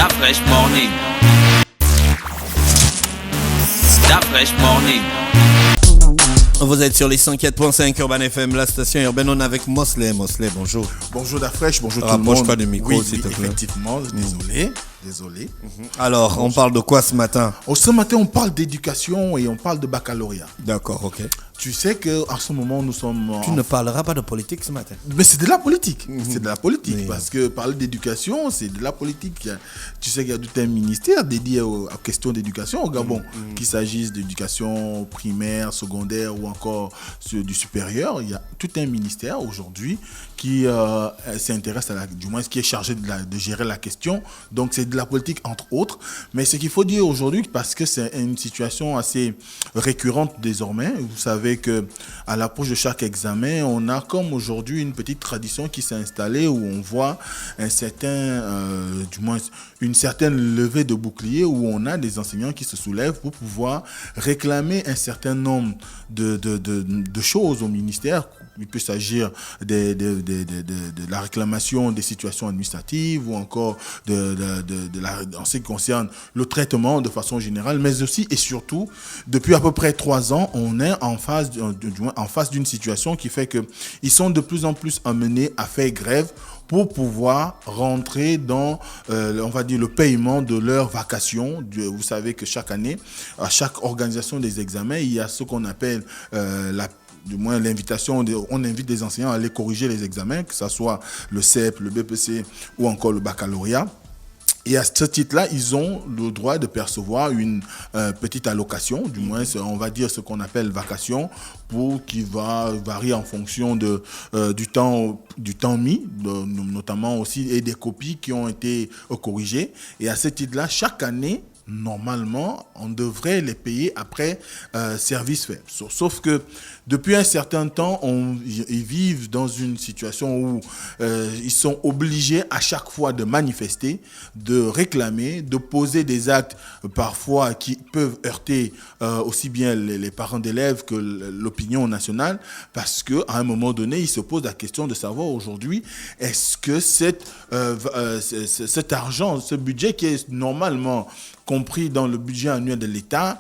Fresh Morning. Fresh Morning. Vous êtes sur les 104.5 Urban FM, la station urbaine. On est avec Mosley. Mosley, bonjour. Bonjour Dafresh, bonjour tout le monde. Rapproche-toi du micro, oui, s'il te plaît. Effectivement, désolé. Alors, on parle de quoi ce matin? Ce matin, on parle d'éducation et on parle de baccalauréat. D'accord, ok. Tu sais qu'en ce moment, nous sommes... Tu ne parleras pas de politique ce matin? Mais c'est de la politique. C'est de la politique. Oui. Parce que parler d'éducation, c'est de la politique. Tu sais qu'il y a tout un ministère dédié aux questions d'éducation au Gabon. Qu'il s'agisse d'éducation primaire, secondaire ou encore du supérieur. Il y a tout un ministère aujourd'hui qui s'intéresse du moins qui est chargé de gérer la question. Donc c'est de la politique entre autres. Mais ce qu'il faut dire aujourd'hui, parce que c'est une situation assez récurrente désormais, vous savez que à l'approche de chaque examen, on a comme aujourd'hui une petite tradition qui s'est installée où on voit une certaine levée de bouclier, où on a des enseignants qui se soulèvent pour pouvoir réclamer un certain nombre de choses au ministère. Il peut s'agir de la réclamation des situations administratives ou encore en ce qui concerne le traitement de façon générale, mais aussi et surtout, depuis à peu près 3 ans, on est en face d'une situation qui fait qu'ils sont de plus en plus amenés à faire grève pour pouvoir rentrer dans, on va dire, le paiement de leurs vacations. Vous savez que chaque année, à chaque organisation des examens, il y a ce qu'on appelle l'invitation, on invite des enseignants à aller corriger les examens, que ce soit le CEP, le BPC ou encore le baccalauréat. Et à ce titre-là, ils ont le droit de percevoir une petite allocation, du moins, on va dire ce qu'on appelle vacation, qui va varier en fonction du temps mis, notamment aussi, et des copies qui ont été corrigées. Et à ce titre-là, chaque année, normalement, on devrait les payer après service fait. Sauf que depuis un certain temps, ils vivent dans une situation où ils sont obligés à chaque fois de manifester, de réclamer, de poser des actes parfois qui peuvent heurter aussi bien les parents d'élèves que l'opinion nationale, parce qu'à un moment donné, ils se posent la question de savoir aujourd'hui, est-ce que cet argent, ce budget qui est normalement compris dans le budget annuel de l'État,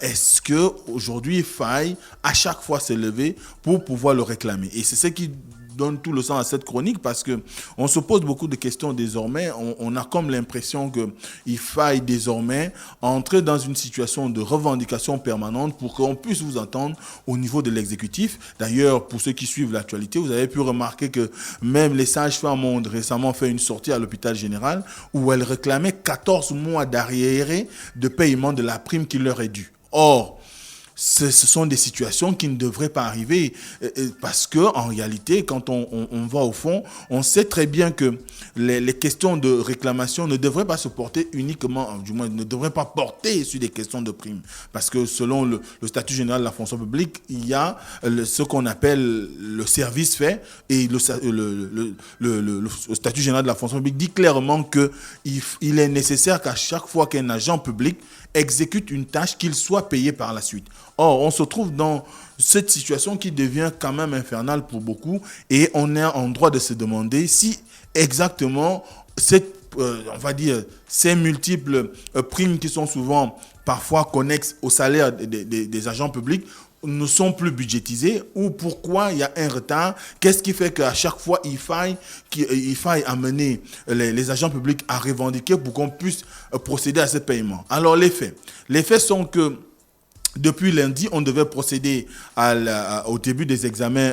est-ce qu'aujourd'hui il faille à chaque fois se lever pour pouvoir le réclamer? Et c'est ce qui donne tout le sens à cette chronique, parce qu'on se pose beaucoup de questions désormais. On a comme l'impression qu'il faille désormais entrer dans une situation de revendication permanente pour qu'on puisse vous entendre au niveau de l'exécutif. D'ailleurs, pour ceux qui suivent l'actualité, vous avez pu remarquer que même les sages-femmes ont récemment fait une sortie à l'hôpital général où elles réclamaient 14 mois d'arriéré de paiement de la prime qui leur est due. Or, ce sont des situations qui ne devraient pas arriver, parce que en réalité, quand on va au fond, on sait très bien que les questions de réclamation ne devraient pas se porter uniquement, du moins ne devraient pas porter sur des questions de primes, parce que selon le statut général de la fonction publique, il y a ce qu'on appelle le service fait, et le statut général de la fonction publique dit clairement qu'il est nécessaire qu'à chaque fois qu'un agent public exécute une tâche, qu'il soit payé par la suite. Or, on se trouve dans cette situation qui devient quand même infernale pour beaucoup, et on est en droit de se demander si exactement on va dire, ces multiples primes qui sont souvent parfois connexes au salaire des agents publics ne sont plus budgétisés, ou pourquoi il y a un retard. Qu'est-ce qui fait qu'à chaque fois il faille amener les agents publics à revendiquer pour qu'on puisse procéder à ce paiement? Alors les faits sont que depuis lundi, on devait procéder au début des examens,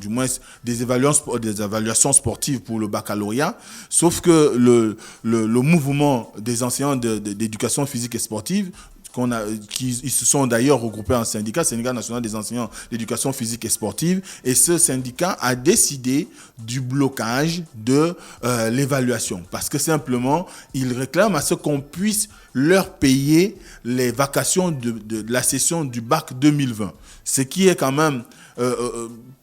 du moins des évaluations sportives pour le baccalauréat, sauf que le mouvement des enseignants d'éducation physique et sportive, ils se sont d'ailleurs regroupés en syndicat national des enseignants d'éducation physique et sportive, et ce syndicat a décidé du blocage de l'évaluation, parce que simplement ils réclament à ce qu'on puisse leur payer les vacations de la session du bac 2020, ce qui est quand même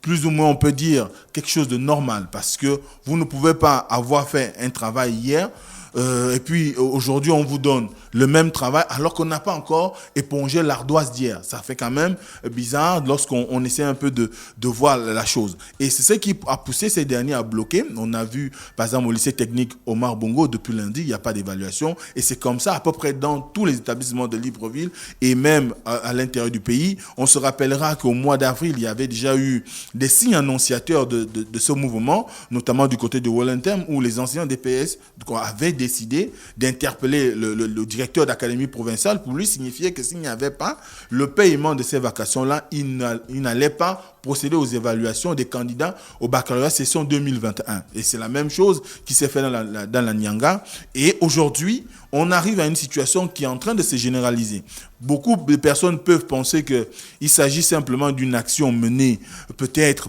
plus ou moins, on peut dire, quelque chose de normal, parce que vous ne pouvez pas avoir fait un travail hier, et puis aujourd'hui on vous donne le même travail alors qu'on n'a pas encore épongé l'ardoise d'hier. Ça fait quand même bizarre lorsqu'on essaie un peu de voir la chose. Et c'est ce qui a poussé ces derniers à bloquer. On a vu par exemple au lycée technique Omar Bongo, depuis lundi, il n'y a pas d'évaluation. Et c'est comme ça à peu près dans tous les établissements de Libreville et même à l'intérieur du pays. On se rappellera qu'au mois d'avril, il y avait déjà eu des signes annonciateurs de ce mouvement, notamment du côté de Wellington, où les enseignants DPS avaient décidé d'interpeller le directeur d'académie provinciale pour lui signifier que s'il n'y avait pas le paiement de ces vacations-là, il n'allait pas procéder aux évaluations des candidats au baccalauréat session 2021. Et c'est la même chose qui s'est fait dans la Nyanga. Et aujourd'hui, on arrive à une situation qui est en train de se généraliser. Beaucoup de personnes peuvent penser qu'il s'agit simplement d'une action menée peut-être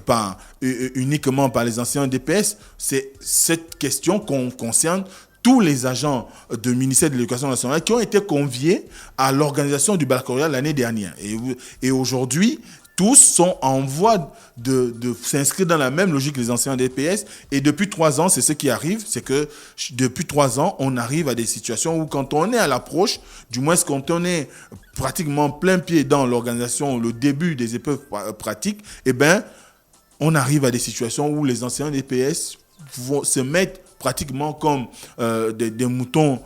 uniquement par les enseignants DPS. C'est cette question qu'on concerne tous les agents du ministère de l'Éducation nationale qui ont été conviés à l'organisation du baccalauréat l'année dernière. Et aujourd'hui, tous sont en voie de s'inscrire dans la même logique que les enseignants DPS. Et depuis 3 ans, c'est ce qui arrive, c'est que depuis 3 ans, on arrive à des situations où quand on est à l'approche, du moins quand on est pratiquement plein pied dans l'organisation, le début des épreuves pratiques, eh bien, on arrive à des situations où les enseignants DPS vont se mettre pratiquement comme des moutons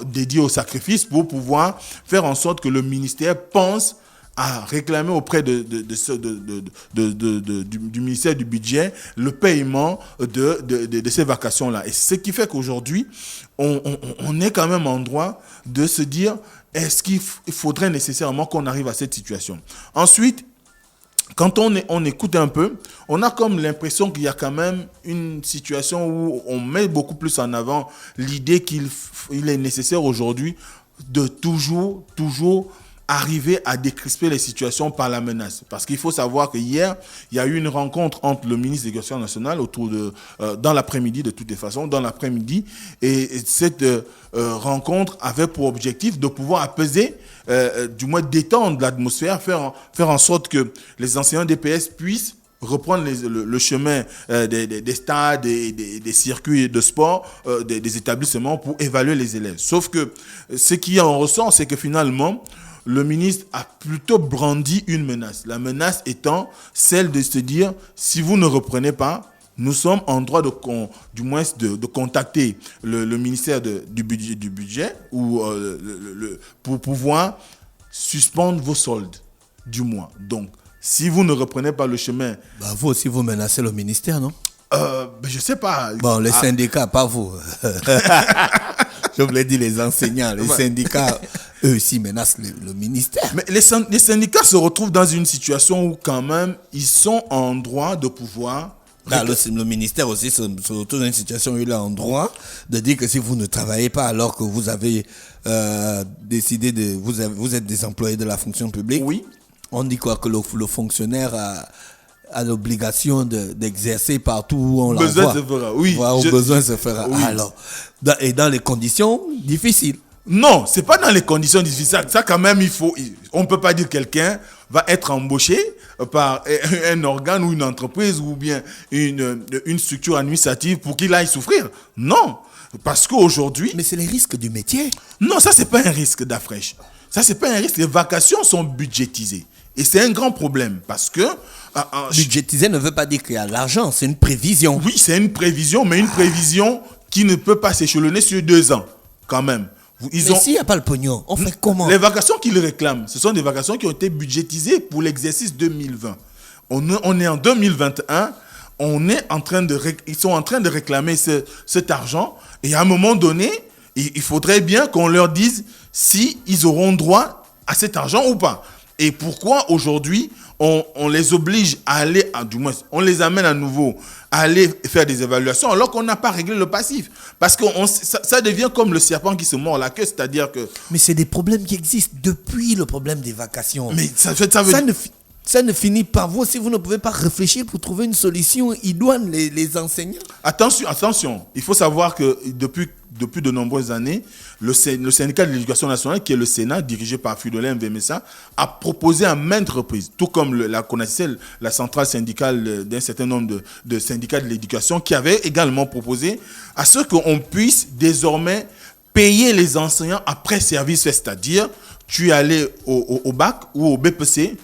dédiés au sacrifice pour pouvoir faire en sorte que le ministère pense à réclamer auprès du ministère du budget le paiement de ces vacations-là. Et ce qui fait qu'aujourd'hui, on est quand même en droit de se dire, est-ce qu'il faudrait nécessairement qu'on arrive à cette situation? Ensuite, quand on écoute un peu, on a comme l'impression qu'il y a quand même une situation où on met beaucoup plus en avant l'idée qu'il est nécessaire aujourd'hui de toujours arriver à décrisper les situations par la menace. Parce qu'il faut savoir que hier, il y a eu une rencontre entre le ministre de l'Éducation nationale dans l'après-midi, de toutes les façons, dans l'après-midi. Et cette rencontre avait pour objectif de pouvoir apaiser, du moins détendre l'atmosphère, faire en sorte que les enseignants DPS puissent reprendre le chemin des stades, des circuits de sport, des établissements pour évaluer les élèves. Sauf que ce qui en ressort, c'est que finalement, le ministre a plutôt brandi une menace. La menace étant celle de se dire, si vous ne reprenez pas, nous sommes en droit de contacter le ministère du budget ou pour pouvoir suspendre vos soldes du mois. Donc, si vous ne reprenez pas le chemin... vous aussi, vous menacez le ministère, non? Je ne sais pas. Bon, les syndicats, pas vous. Je voulais dire les enseignants, les syndicats, eux aussi menacent le ministère. Mais les syndicats se retrouvent dans une situation où quand même, ils sont en droit de pouvoir... Le ministère aussi se retrouve dans une situation où il est en droit de dire que si vous ne travaillez pas alors que vous avez décidé vous êtes des employés de la fonction publique, oui. On dit quoi, que le fonctionnaire a l'obligation d'exercer partout où on l'envoie. Besoin se fera. Oui. Alors, dans les conditions difficiles. Non, c'est pas dans les conditions difficiles. Ça quand même, on peut pas dire que quelqu'un va être embauché par un organe ou une entreprise ou bien une structure administrative pour qu'il aille souffrir. Non, parce qu'aujourd'hui... Mais c'est les risques du métier. Non, ça c'est pas un risque d'Afresh. Ça c'est pas un risque. Les vacations sont budgétisées. Et c'est un grand problème parce que... budgétiser ne veut pas dire qu'il y a l'argent, c'est une prévision. Oui, c'est une prévision, mais une prévision qui ne peut pas s'échelonner sur 2 ans, quand même. Mais s'il n'y a pas le pognon, on fait comment? Les vacations qu'ils réclament, ce sont des vacations qui ont été budgétisées pour l'exercice 2020. On est en 2021, ils sont en train de réclamer cet argent, et à un moment donné, il faudrait bien qu'on leur dise si ils auront droit à cet argent ou pas. Et pourquoi aujourd'hui on les oblige à aller, du moins on les amène à nouveau à aller faire des évaluations alors qu'on n'a pas réglé le passif. Parce que ça devient comme le serpent qui se mord la queue, c'est-à-dire que... Mais c'est des problèmes qui existent depuis le problème des vacations. Mais ça ne finit par vous si vous ne pouvez pas réfléchir pour trouver une solution idoine, les enseignants. Attention, il faut savoir que depuis de nombreuses années, le syndicat de l'éducation nationale, qui est le Sénat, dirigé par Fridolin Mvemessa, a proposé à maintes reprises, tout comme la CONACYCL, la centrale syndicale d'un certain nombre de syndicats de l'éducation, qui avait également proposé à ce qu'on puisse désormais payer les enseignants après service fait, c'est-à-dire tu es allé au bac ou au BPC.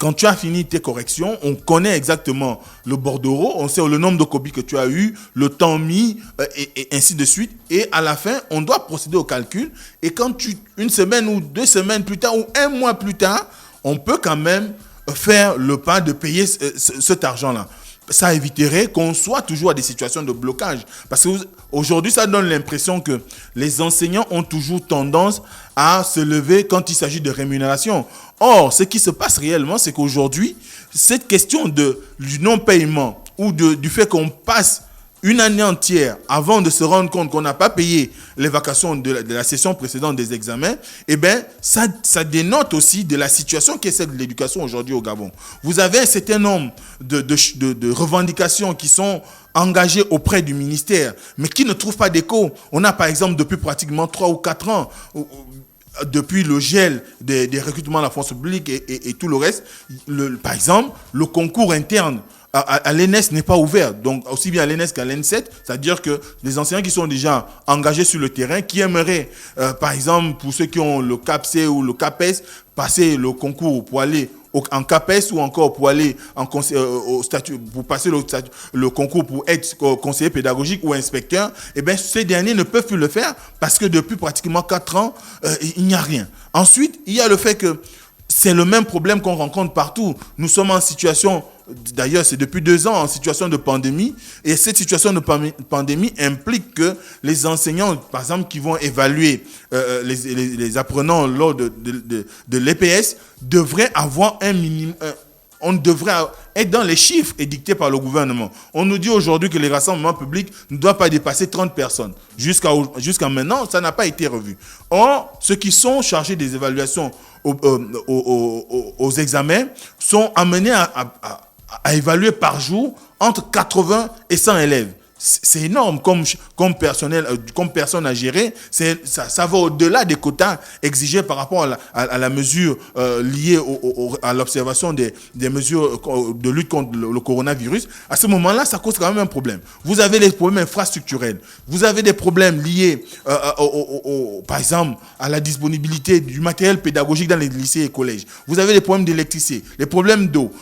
Quand tu as fini tes corrections, on connaît exactement le bordereau, on sait le nombre de copies que tu as eu, le temps mis, et ainsi de suite. Et à la fin, on doit procéder au calcul. Et quand une semaine ou 2 semaines plus tard ou 1 mois plus tard, on peut quand même faire le pas de payer cet argent-là. Ça éviterait qu'on soit toujours à des situations de blocage. Parce qu'aujourd'hui, ça donne l'impression que les enseignants ont toujours tendance à se lever quand il s'agit de rémunération. Or, ce qui se passe réellement, c'est qu'aujourd'hui, cette question du non-paiement ou du fait qu'on passe une année entière avant de se rendre compte qu'on n'a pas payé les vacations de la session précédente des examens, eh bien, ça dénote aussi de la situation qui est celle de l'éducation aujourd'hui au Gabon. Vous avez un certain nombre de revendications qui sont engagées auprès du ministère, mais qui ne trouvent pas d'écho. On a par exemple depuis pratiquement 3 ou 4 ans, depuis le gel des recrutements de la fonction publique et tout le reste, par exemple, le concours interne à l'ENS n'est pas ouvert. Donc, aussi bien à l'ENS qu'à l'ENSET, c'est-à-dire que les enseignants qui sont déjà engagés sur le terrain, qui aimeraient, par exemple, pour ceux qui ont le CAPC ou le CAPES, passer le concours pour aller en CAPES ou encore pour aller au statut, pour passer le concours pour être conseiller pédagogique ou inspecteur, eh bien, ces derniers ne peuvent plus le faire parce que depuis pratiquement 4 ans, il n'y a rien. Ensuite, il y a le fait que c'est le même problème qu'on rencontre partout. Nous sommes en situation, d'ailleurs c'est depuis 2 ans, en situation de pandémie. Et cette situation de pandémie implique que les enseignants, par exemple, qui vont évaluer les apprenants lors de l'EPS, devraient avoir un minimum... On devrait être dans les chiffres édictés par le gouvernement. On nous dit aujourd'hui que les rassemblements publics ne doivent pas dépasser 30 personnes. Jusqu'à maintenant, ça n'a pas été revu. Or, ceux qui sont chargés des évaluations aux examens sont amenés à évaluer par jour entre 80 et 100 élèves. C'est énorme comme personne à gérer. Ça va au-delà des quotas exigés par rapport à la mesure liée à l'observation des mesures de lutte contre le coronavirus. À ce moment-là, ça cause quand même un problème. Vous avez des problèmes infrastructurels. Vous avez des problèmes liés, par exemple, à la disponibilité du matériel pédagogique dans les lycées et collèges. Vous avez des problèmes d'électricité, les problèmes d'eau.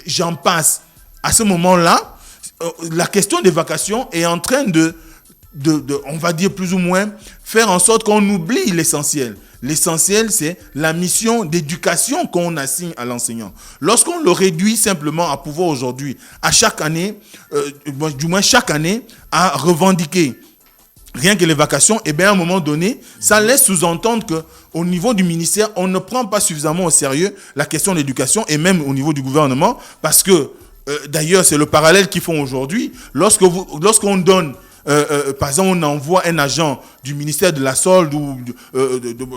J'en passe. À ce moment-là, la question des vacations est en train on va dire plus ou moins, faire en sorte qu'on oublie l'essentiel. L'essentiel, c'est la mission d'éducation qu'on assigne à l'enseignant. Lorsqu'on le réduit simplement à pouvoir aujourd'hui, à chaque année, du moins chaque année, à revendiquer rien que les vacations, et bien à un moment donné, ça laisse sous-entendre qu'au niveau du ministère, on ne prend pas suffisamment au sérieux la question de l'éducation, et même au niveau du gouvernement, parce que d'ailleurs, c'est le parallèle qu'ils font aujourd'hui. Lorsqu'on donne, par exemple, on envoie un agent du ministère de la Solde ou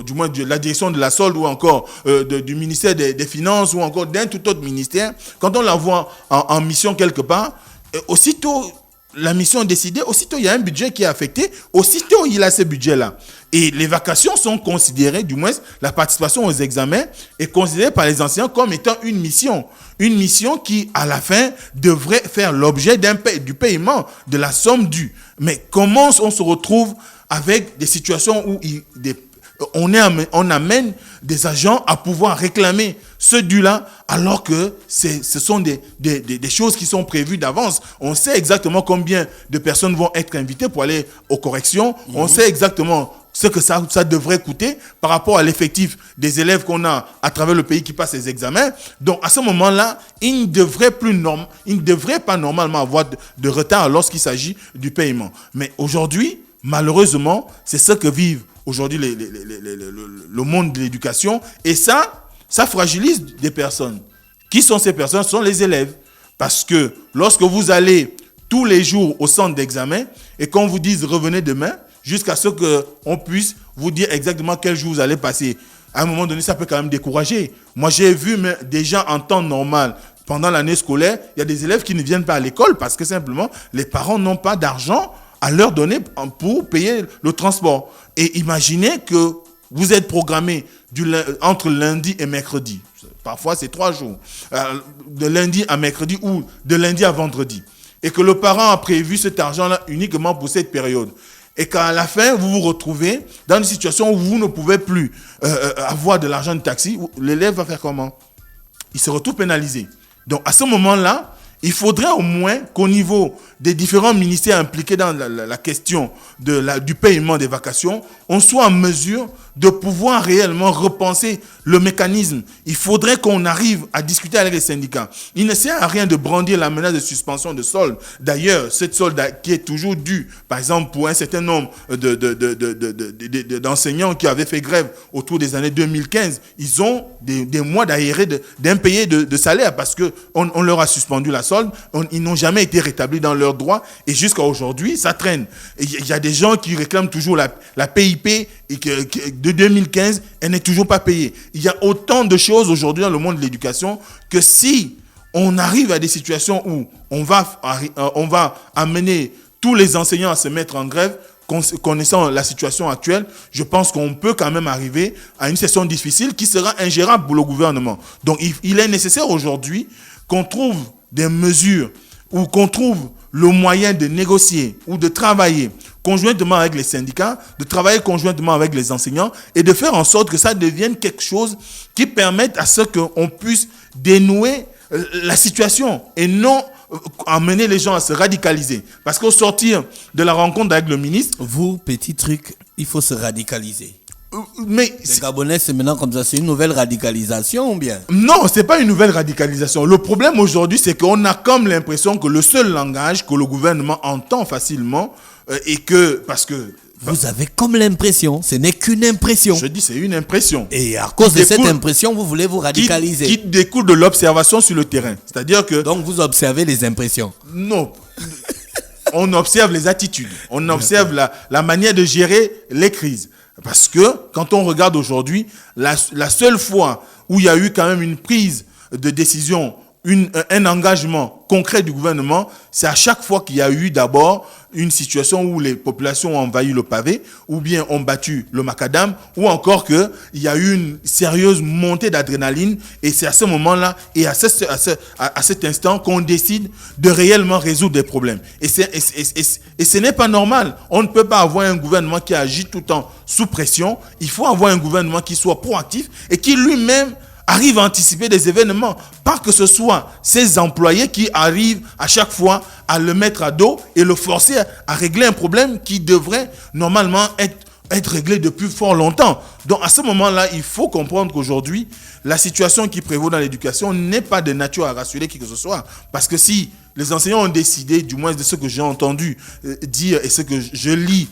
du moins de la direction de la Solde ou encore du ministère des Finances ou encore d'un tout autre ministère, quand on l'envoie en mission quelque part, aussitôt la mission est décidée, aussitôt il y a un budget qui est affecté, aussitôt il a ce budget-là. Et les vacations sont considérées, du moins la participation aux examens est considérée par les enseignants comme étant une mission. Une mission qui, à la fin, devrait faire l'objet du paiement de la somme due. Mais comment on se retrouve avec des situations où on amène des agents à pouvoir réclamer ce dû-là, alors que ce sont des choses qui sont prévues d'avance. On sait exactement combien de personnes vont être invitées pour aller aux corrections. On sait exactement ce que ça devrait coûter par rapport à l'effectif des élèves qu'on a à travers le pays qui passent les examens. Donc, à ce moment-là, il ne devrait pas normalement avoir de retard lorsqu'il s'agit du paiement. Mais aujourd'hui, malheureusement, c'est ce que vivent aujourd'hui le monde de l'éducation. Et ça fragilise des personnes. Qui sont ces personnes? Ce sont les élèves. Parce que lorsque vous allez tous les jours au centre d'examen et qu'on vous dise revenez demain, jusqu'à ce qu'on puisse vous dire exactement quel jour vous allez passer à un moment donné, ça peut quand même décourager. Moi, j'ai vu mais déjà en temps normal, pendant l'année scolaire, il y a des élèves qui ne viennent pas à l'école parce que simplement, les parents n'ont pas d'argent à leur donner pour payer le transport. Et imaginez que vous êtes programmé entre lundi et mercredi. Parfois, c'est 3 jours. De lundi à mercredi ou de lundi à vendredi. Et que le parent a prévu cet argent-là uniquement pour cette période. Et qu'à la fin, vous vous retrouvez dans une situation où vous ne pouvez plus avoir de l'argent de taxi. L'élève va faire comment? Il se retrouve pénalisé. Donc, à ce moment-là, il faudrait au moins qu'au niveau des différents ministères impliqués dans la question du paiement des vacations, on soit en mesure de pouvoir réellement repenser le mécanisme. Il faudrait qu'on arrive à discuter avec les syndicats. Il ne sert à rien de brandir la menace de suspension de solde. D'ailleurs, cette solde qui est toujours due, par exemple, pour un certain nombre d'enseignants qui avaient fait grève autour des années 2015, ils ont des mois d'aéré d'impayés de salaire parce qu'on leur a suspendu la solde. Ils n'ont jamais été rétablis dans leurs droits et jusqu'à aujourd'hui, ça traîne. Il y a des gens qui réclament toujours la PIP et de 2015, elle n'est toujours pas payée. Il y a autant de choses aujourd'hui dans le monde de l'éducation que si on arrive à des situations où on va amener tous les enseignants à se mettre en grève, connaissant la situation actuelle, je pense qu'on peut quand même arriver à une situation difficile qui sera ingérable pour le gouvernement. Donc il est nécessaire aujourd'hui qu'on trouve des mesures ou qu'on trouve le moyen de négocier ou de travailler conjointement avec les syndicats, de travailler conjointement avec les enseignants et de faire en sorte que ça devienne quelque chose qui permette à ce qu'on puisse dénouer la situation et non amener les gens à se radicaliser. Parce qu'au sortir de la rencontre avec le ministre... Vous, petit truc, il faut se radicaliser. Mais les Gabonais, c'est maintenant comme ça, c'est une nouvelle radicalisation ou bien? Non, c'est pas une nouvelle radicalisation. Le problème aujourd'hui, c'est qu'on a comme l'impression que le seul langage que le gouvernement entend facilement et que, parce que... Vous avez comme l'impression, ce n'est qu'une impression. Je dis c'est une impression. Et à cause de cette impression, vous voulez vous radicaliser. Qui découle de l'observation sur le terrain. C'est-à-dire que... Donc vous observez les impressions. Non. On observe les attitudes. On observe la manière de gérer les crises. Parce que quand on regarde aujourd'hui, la seule fois où il y a eu quand même une prise de décision, un engagement concret du gouvernement, c'est à chaque fois qu'il y a eu d'abord une situation où les populations ont envahi le pavé, ou bien ont battu le macadam, ou encore qu'il y a eu une sérieuse montée d'adrénaline, et c'est à ce moment-là et à cet instant qu'on décide de réellement résoudre des problèmes. Et ce n'est pas normal. On ne peut pas avoir un gouvernement qui agit tout le temps sous pression. Il faut avoir un gouvernement qui soit proactif et qui lui-même arrive à anticiper des événements, pas que ce soit ses employés qui arrivent à chaque fois à le mettre à dos et le forcer à régler un problème qui devrait normalement être réglé depuis fort longtemps. Donc à ce moment-là, il faut comprendre qu'aujourd'hui, la situation qui prévaut dans l'éducation n'est pas de nature à rassurer qui que ce soit. Parce que si les enseignants ont décidé, du moins de ce que j'ai entendu dire et ce que je lis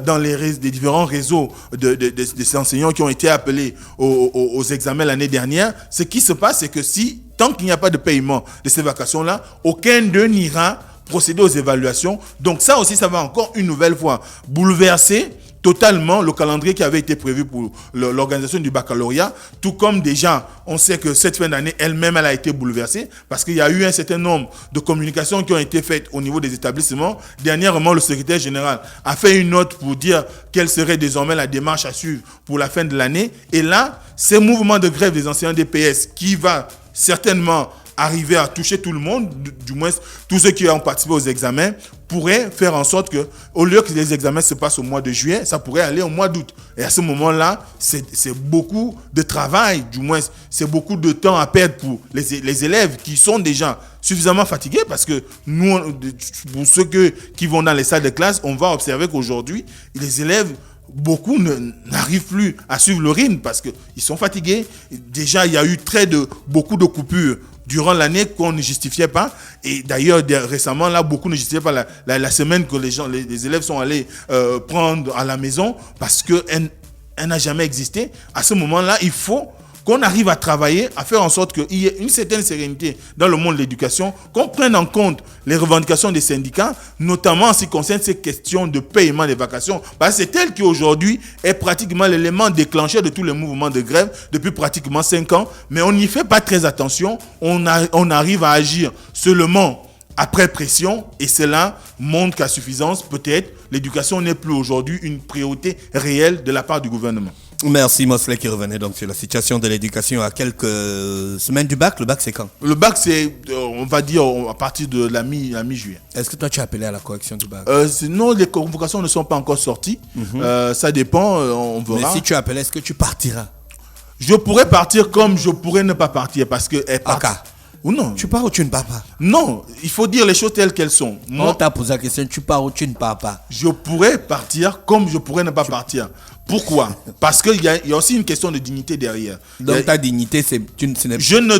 dans les différents réseaux des enseignants qui ont été appelés aux examens l'année dernière, ce qui se passe, c'est que tant qu'il n'y a pas de paiement de ces vacations-là, aucun d'eux n'ira procéder aux évaluations. Donc ça aussi, ça va encore une nouvelle fois bouleverser totalement le calendrier qui avait été prévu pour l'organisation du baccalauréat, tout comme déjà, on sait que cette fin d'année, elle-même, elle a été bouleversée parce qu'il y a eu un certain nombre de communications qui ont été faites au niveau des établissements. Dernièrement, le secrétaire général a fait une note pour dire quelle serait désormais la démarche à suivre pour la fin de l'année. Et là, ces mouvements de grève des enseignants DPS qui va certainement arriver à toucher tout le monde, du moins tous ceux qui ont participé aux examens, pourrait faire en sorte que, au lieu que les examens se passent au mois de juillet, ça pourrait aller au mois d'août. Et à ce moment-là, c'est beaucoup de travail, du moins, c'est beaucoup de temps à perdre pour les élèves qui sont déjà suffisamment fatigués, parce que nous, pour ceux qui vont dans les salles de classe, on va observer qu'aujourd'hui, les élèves, beaucoup n'arrivent plus à suivre le rythme parce qu'ils sont fatigués. Déjà, il y a eu beaucoup de coupures durant l'année qu'on ne justifiait pas. Et d'ailleurs, récemment, là, beaucoup ne justifiaient pas la semaine que les élèves sont allés prendre à la maison parce qu'elle n'a jamais existé. À ce moment-là, il faut qu'on arrive à travailler, à faire en sorte qu'il y ait une certaine sérénité dans le monde de l'éducation, qu'on prenne en compte les revendications des syndicats, notamment en ce qui concerne ces questions de paiement des vacations, parce que c'est elle qui aujourd'hui est pratiquement l'élément déclencheur de tous les mouvements de grève depuis pratiquement 5 ans, mais on n'y fait pas très attention, on arrive à agir seulement après pression, et cela montre qu'à suffisance, peut-être, l'éducation n'est plus aujourd'hui une priorité réelle de la part du gouvernement. Merci Mosley qui revenait donc sur la situation de l'éducation à quelques semaines du bac. Le bac c'est quand? Le bac c'est, on va dire, à partir de la mi-juillet. Est-ce que toi tu as appelé à la correction du bac? Non, les convocations ne sont pas encore sorties. Ça dépend, on verra. Mais si tu appelles, est-ce que tu partiras? Je pourrais partir comme je pourrais ne pas partir parce que... Ou non? Tu pars ou tu ne pars pas? Non, il faut dire les choses telles qu'elles sont. Moi, on t'a posé la question, tu pars ou tu ne pars pas? Je pourrais partir comme je pourrais ne pas partir. Pourquoi? Parce qu'il y a aussi une question de dignité derrière. Donc ta dignité, je ne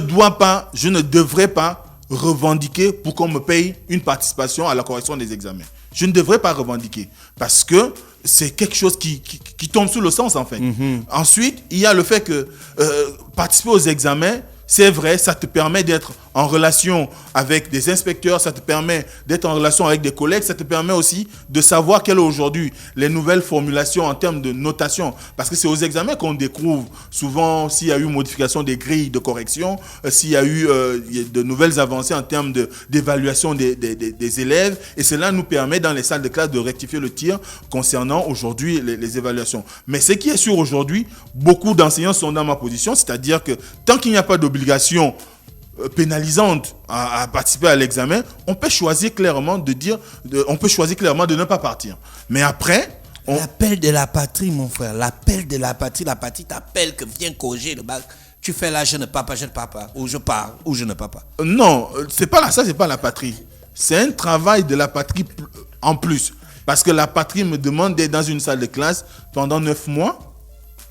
devrais pas revendiquer pour qu'on me paye une participation à la correction des examens. Je ne devrais pas revendiquer parce que c'est quelque chose qui tombe sous le sens en fait. Ensuite, il y a le fait que participer aux examens, c'est vrai, ça te permet d'être en relation avec des inspecteurs, ça te permet d'être en relation avec des collègues, ça te permet aussi de savoir quelles sont aujourd'hui les nouvelles formulations en termes de notation. Parce que c'est aux examens qu'on découvre souvent s'il y a eu modification des grilles de correction, s'il y a eu de nouvelles avancées en termes d'évaluation des élèves. Et cela nous permet dans les salles de classe de rectifier le tir concernant aujourd'hui les évaluations. Mais ce qui est sûr aujourd'hui, beaucoup d'enseignants sont dans ma position, c'est-à-dire que tant qu'il n'y a pas d'obligation pénalisante à participer à l'examen, on peut choisir clairement de ne pas partir. Mais après, l'appel de la patrie, mon frère, l'appel de la patrie t'appelle que viens corriger le bac. Tu fais là, je ne pars pas, ou je pars, ou je ne pars pas. Non, c'est pas la patrie. C'est un travail de la patrie en plus. Parce que la patrie me demande d'être dans une salle de classe pendant 9 mois.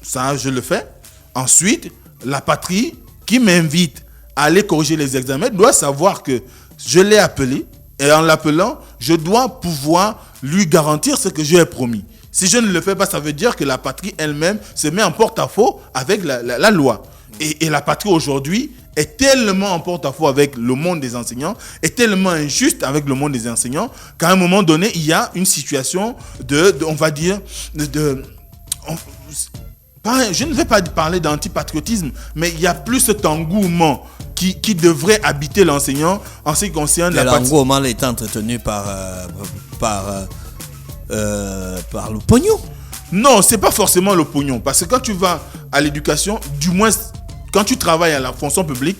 Ça, je le fais. Ensuite, la patrie qui m'invite à aller corriger les examens doit savoir que je l'ai appelé et en l'appelant, je dois pouvoir lui garantir ce que je lui ai promis. Si je ne le fais pas, ça veut dire que la patrie elle-même se met en porte-à-faux avec la loi. Et la patrie aujourd'hui est tellement en porte-à-faux avec le monde des enseignants, est tellement injuste avec le monde des enseignants, qu'à un moment donné, il y a une situation on va dire, je ne vais pas parler d'antipatriotisme, mais il y a plus cet engouement qui devrait habiter l'enseignant en ce qui concerne l'engouement est entretenu par le pognon. Non, c'est pas forcément le pognon. Parce que quand tu vas à l'éducation, du moins quand tu travailles à la fonction publique,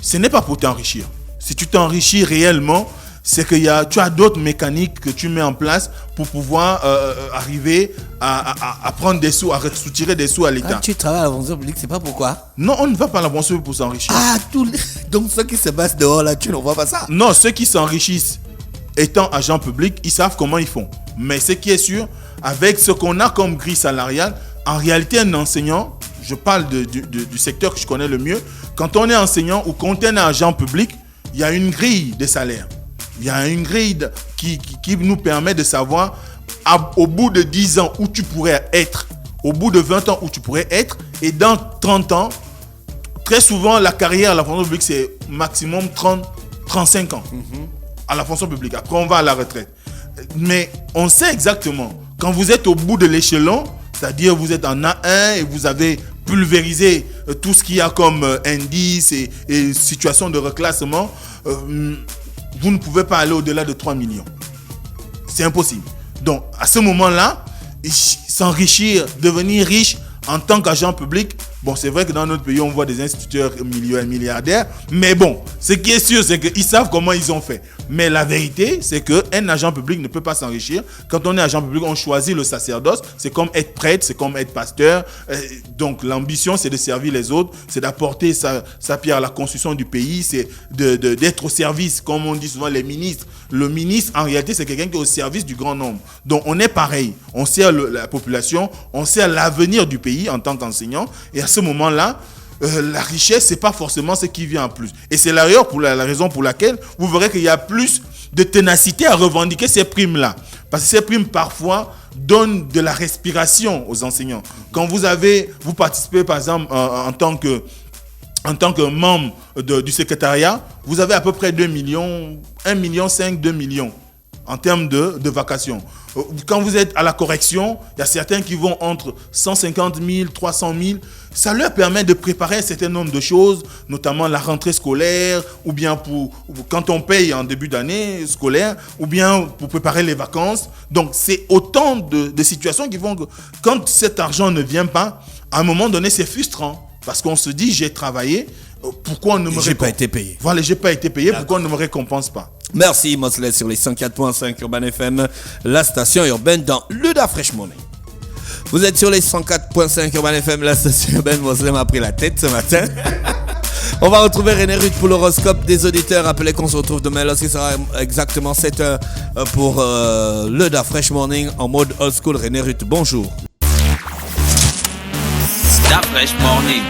ce n'est pas pour t'enrichir. Si tu t'enrichis réellement, c'est que tu as d'autres mécaniques que tu mets en place pour pouvoir arriver à prendre des sous, à soutirer des sous à l'État. Ah, tu travailles à la fonction publique, c'est pas pourquoi? Non, on ne va pas à la fonction publique pour s'enrichir. Donc ceux qui se passent dehors là, tu ne vois pas ça? Non, ceux qui s'enrichissent étant agents publics, ils savent comment ils font. Mais ce qui est sûr, avec ce qu'on a comme grille salariale, en réalité, un enseignant, je parle du secteur que je connais le mieux, quand on est enseignant ou quand on est agent public, il y a une grille de salaire. Il y a une grille qui nous permet de savoir au bout de 10 ans où tu pourrais être, au bout de 20 ans où tu pourrais être, et dans 30 ans, très souvent la carrière à la fonction publique c'est maximum 35 ans à la fonction publique. Après on va à la retraite. Mais on sait exactement, quand vous êtes au bout de l'échelon, c'est-à-dire vous êtes en A1 et vous avez pulvérisé tout ce qu'il y a comme indice et situation de reclassement, vous ne pouvez pas aller au-delà de 3 millions. C'est impossible. Donc, à ce moment-là, s'enrichir, devenir riche en tant qu'agent public, bon, c'est vrai que dans notre pays, on voit des instituteurs milliardaires, mais bon, ce qui est sûr, c'est qu'ils savent comment ils ont fait. Mais la vérité, c'est qu'un agent public ne peut pas s'enrichir. Quand on est agent public, on choisit le sacerdoce. C'est comme être prêtre, c'est comme être pasteur. Donc, l'ambition, c'est de servir les autres, c'est d'apporter sa pierre à la construction du pays, c'est d'être au service, comme on dit souvent les ministres. Le ministre, en réalité, c'est quelqu'un qui est au service du grand nombre. Donc, on est pareil. On sert la population, on sert l'avenir du pays en tant qu'enseignant. Et à ce moment-là, la richesse, c'est pas forcément ce qui vient en plus. Et c'est d'ailleurs la raison pour laquelle vous verrez qu'il y a plus de ténacité à revendiquer ces primes-là. Parce que ces primes, parfois, donnent de la respiration aux enseignants. Quand vous participez, par exemple, en tant que membre du secrétariat, vous avez à peu près 2 millions, 1,5 million, 2 millions en termes de vacations. Quand vous êtes à la correction, il y a certains qui vont entre 150 000, 300 000. Ça leur permet de préparer un certain nombre de choses, notamment la rentrée scolaire, ou bien quand on paye en début d'année scolaire, ou bien pour préparer les vacances. Donc, c'est autant de situations qui font que quand cet argent ne vient pas, à un moment donné, c'est frustrant. Parce qu'on se dit, j'ai travaillé, pourquoi on ne me récompense pas? J'ai pas été payé. Voilà, j'ai pas été payé, pourquoi on ne me récompense pas? Merci Mosley sur les 104.5 Urban FM, la station urbaine dans Luda Fresh Morning. Vous êtes sur les 104.5 Urban FM, la station urbaine. Mosley m'a pris la tête ce matin. On va retrouver René Ruth pour l'horoscope des auditeurs. Rappelez qu'on se retrouve demain lorsqu'il sera exactement 7h pour Luda Fresh Morning en mode old school. René Ruth, bonjour. Stop Fresh Morning.